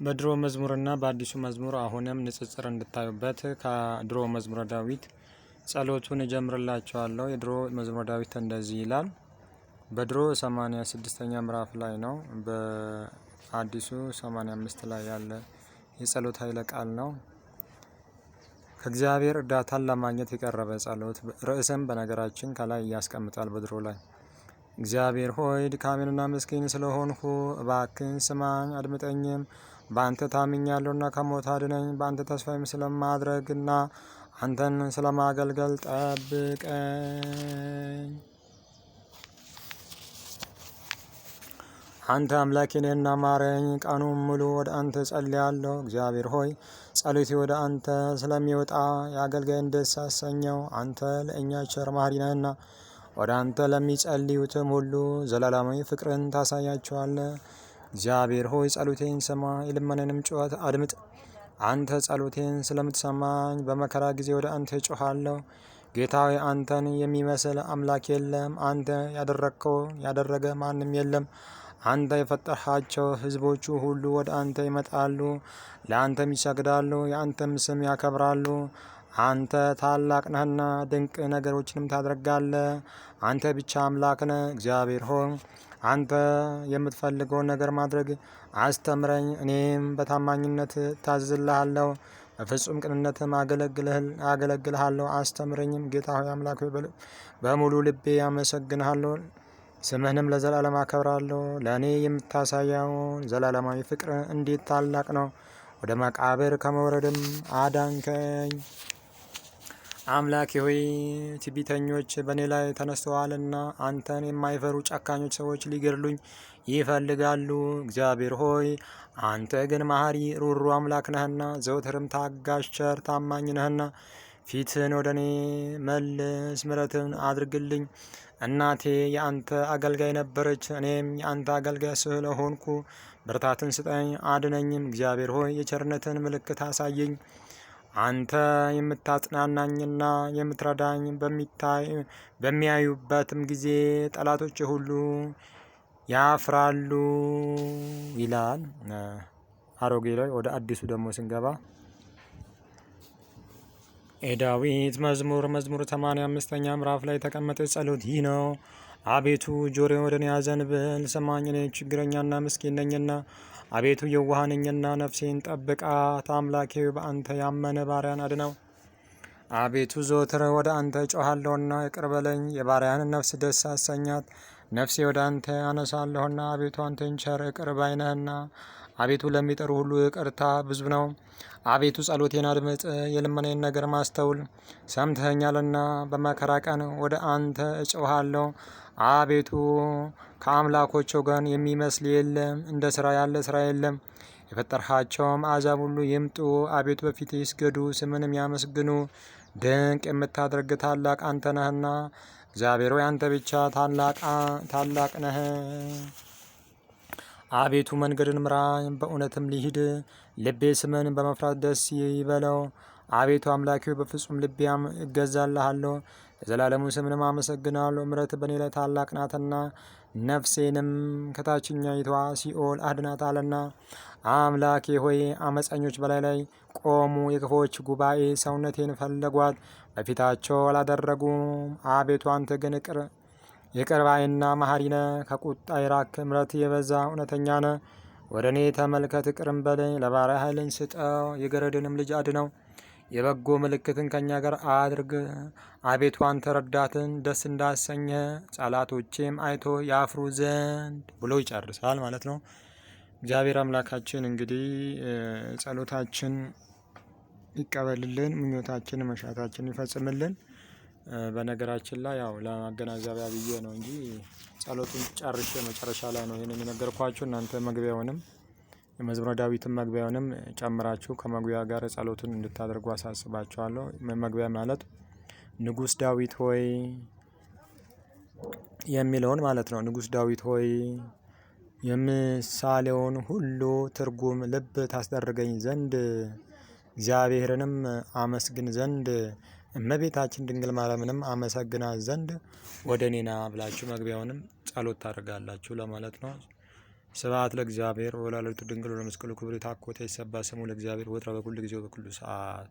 በድሮ መዝሙርና በአዲሱ መዝሙር አሁንም ንጽጽር እንድታዩበት ከድሮ መዝሙረ ዳዊት ጸሎቱን እጀምርላችኋለሁ። የድሮ መዝሙረ ዳዊት እንደዚህ ይላል። በድሮ 86ኛ ምዕራፍ ላይ ነው። በአዲሱ 85 ላይ ያለ የጸሎት ኃይለ ቃል ነው። ከእግዚአብሔር እርዳታን ለማግኘት የቀረበ ጸሎት ርዕስም በነገራችን ከላይ ያስቀምጣል። በድሮ ላይ እግዚአብሔር ሆይ ድካሜንና ምስኪን ስለሆንሁ እባክን ስማኝ አድምጠኝም። በአንተ ታምኛለሁና ከሞት አድነኝ። በአንተ ተስፋዬም ስለማድረግና አንተን ስለማገልገል ጠብቀኝ። አንተ አምላኬ ነህና ማረኝ። ቀኑን ሙሉ ወደ አንተ ጸልያለሁ። እግዚአብሔር ሆይ ጸሎቴ ወደ አንተ ስለሚወጣ የአገልጋይን ደስ አሰኘው። አንተ ለእኛ ቸር መሐሪ ነህና ወደ አንተ ለሚጸልዩትም ሁሉ ዘላለማዊ ፍቅርን ታሳያቸዋለህ። እግዚአብሔር ሆይ ጸሎቴን ስማ፣ የልመናዬንም ጩኸት አድምጥ። አንተ ጸሎቴን ስለምትሰማኝ በመከራ ጊዜ ወደ አንተ እጮኻለሁ። ጌታ ሆይ አንተን የሚመስል አምላክ የለም። አንተ ያደረግከው ያደረገ ማንም የለም። አንተ የፈጠርሃቸው ሕዝቦቹ ሁሉ ወደ አንተ ይመጣሉ፣ ለአንተም ይሰግዳሉ፣ የአንተም ስም ያከብራሉ። አንተ ታላቅ ነህና ድንቅ ነገሮችንም ታደርጋለህ። አንተ ብቻ አምላክ ነህ። እግዚአብሔር ሆይ አንተ የምትፈልገውን ነገር ማድረግ አስተምረኝ፣ እኔም በታማኝነት ታዝዝልሃለሁ። በፍጹም ቅንነትም አገለግልሃለሁ። አስተምረኝም። ጌታ ሆይ አምላክ ሆይ በሙሉ ልቤ አመሰግንሃለሁ፣ ስምህንም ለዘላለም አከብራለሁ። ለእኔ የምታሳየውን ዘላለማዊ ፍቅር እንዴት ታላቅ ነው! ወደ መቃብር ከመውረድም አዳንከኝ። አምላኬ ሆይ ትዕቢተኞች በእኔ ላይ ተነስተዋልና አንተን የማይፈሩ ጨካኞች ሰዎች ሊገድሉኝ ይፈልጋሉ። እግዚአብሔር ሆይ አንተ ግን መሐሪ ሩሩ አምላክ ነህና ዘወትርም ታጋሽ ቸር ታማኝ ነህና ፊትህን ወደ እኔ መልስ፣ ምሕረትን አድርግልኝ። እናቴ የአንተ አገልጋይ ነበረች፣ እኔም የአንተ አገልጋይ ስለሆንኩ ብርታትን ስጠኝ አድነኝም። እግዚአብሔር ሆይ የቸርነትን ምልክት አሳየኝ። አንተ የምታጽናናኝና የምትረዳኝ በሚያዩበትም ጊዜ ጠላቶች ሁሉ ያፍራሉ ይላል። አሮጌ ላይ ወደ አዲሱ ደግሞ ስንገባ የዳዊት መዝሙር 85ኛ ምዕራፍ ላይ የተቀመጠ ጸሎት ይህ ነው። አቤቱ ጆሮዬን ወደ እኔ አዘንብል፣ ስማኝ፣ እኔ ችግረኛና ምስኪን ነኝና። አቤቱ የዋህ ነኝና ነፍሴን ጠብቃት። አምላኬ በአንተ ያመነ ባሪያን አድነው። አቤቱ ዘወትር ወደ አንተ ጮኻለሁና ይቅር በለኝ። የባሪያን ነፍስ ደስ አሰኛት። ነፍሴ ወደ አንተ አነሳለሁና አቤቱ አንተን ቸር ይቅር ባይ ነህና። አቤቱ ለሚጠሩ ሁሉ ይቅርታ ብዙ ነው። አቤቱ ጸሎቴን አድምጥ፣ የልመናዬን ነገር ማስተውል። ሰምተኸኛልና በመከራ ቀን ወደ አንተ እጮኻለሁ። አቤቱ ከአምላኮች ወገን የሚመስል የለም፣ እንደ ስራ ያለ ስራ የለም። የፈጠርሃቸውም አሕዛብ ሁሉ ይምጡ፣ አቤቱ በፊት ይስገዱ፣ ስምንም ያመስግኑ። ድንቅ የምታደርግ ታላቅ አንተ ነህና እግዚአብሔር ሆይ አንተ ብቻ ታላቅ ነህ። አቤቱ መንገድን ምራኝ፣ በእውነትም ልሂድ። ልቤ ስምን በመፍራት ደስ ይበለው። አቤቱ አምላኬ በፍጹም ልቤ እገዛልሃለሁ፣ ለዘላለሙ ስምንም አመሰግናለሁ። ምሕረት በእኔ ላይ ታላቅ ናትና ነፍሴንም ከታችኛይቷ ሲኦል አድናታልና። አምላኬ ሆይ አመፀኞች በላይ ላይ ቆሙ፣ የክፉዎች ጉባኤ ሰውነቴን ፈለጓት፣ በፊታቸው አላደረጉም። አቤቱ አንተ ግን ይቅር ባይና መሐሪ ነህ፣ ከቁጣ የራክ ምሕረት የበዛ እውነተኛ ነህ። ወደ እኔ ተመልከት ይቅርም በለኝ፣ ለባሪያህ ኃይልን ስጠው፣ የገረድንም ልጅ አድነው። የበጎ ምልክትን ከኛ ጋር አድርግ። አቤቱ አንተ ረዳትን ደስ እንዳሰኘ ጠላቶቼም አይቶ ያፍሩ ዘንድ ብሎ ይጨርሳል ማለት ነው። እግዚአብሔር አምላካችን እንግዲህ ጸሎታችን ይቀበልልን፣ ምኞታችን መሻታችን ይፈጽምልን። በነገራችን ላይ ያው ለማገናዘቢያ ብዬ ነው እንጂ ጸሎቱን ጨርሼ መጨረሻ ላይ ነው ይህንን የነገርኳችሁ። እናንተ መግቢያውንም የመዝሙረ ዳዊትን መግቢያውንም ጨምራችሁ ከመግቢያ ጋር ጸሎቱን እንድታደርጉ አሳስባችኋለሁ። መግቢያ ማለት ንጉሥ ዳዊት ሆይ የሚለውን ማለት ነው። ንጉሥ ዳዊት ሆይ የምሳሌውን ሁሉ ትርጉም ልብ ታስደርገኝ ዘንድ እግዚአብሔርንም አመስግን ዘንድ እመቤታችን ድንግል ማርያምንም አመሰግናት ዘንድ ወደ እኔና ብላችሁ መግቢያውንም ጸሎት ታደርጋላችሁ ለማለት ነው። ስብሐት ለእግዚአብሔር ወለወላዲቱ ድንግል ወለመስቀሉ ክቡር። ይትሐኮተ ይትሰበሐ ስሙ ለእግዚአብሔር ወትረ በኩሉ ጊዜ ወበኩሉ ሰዓት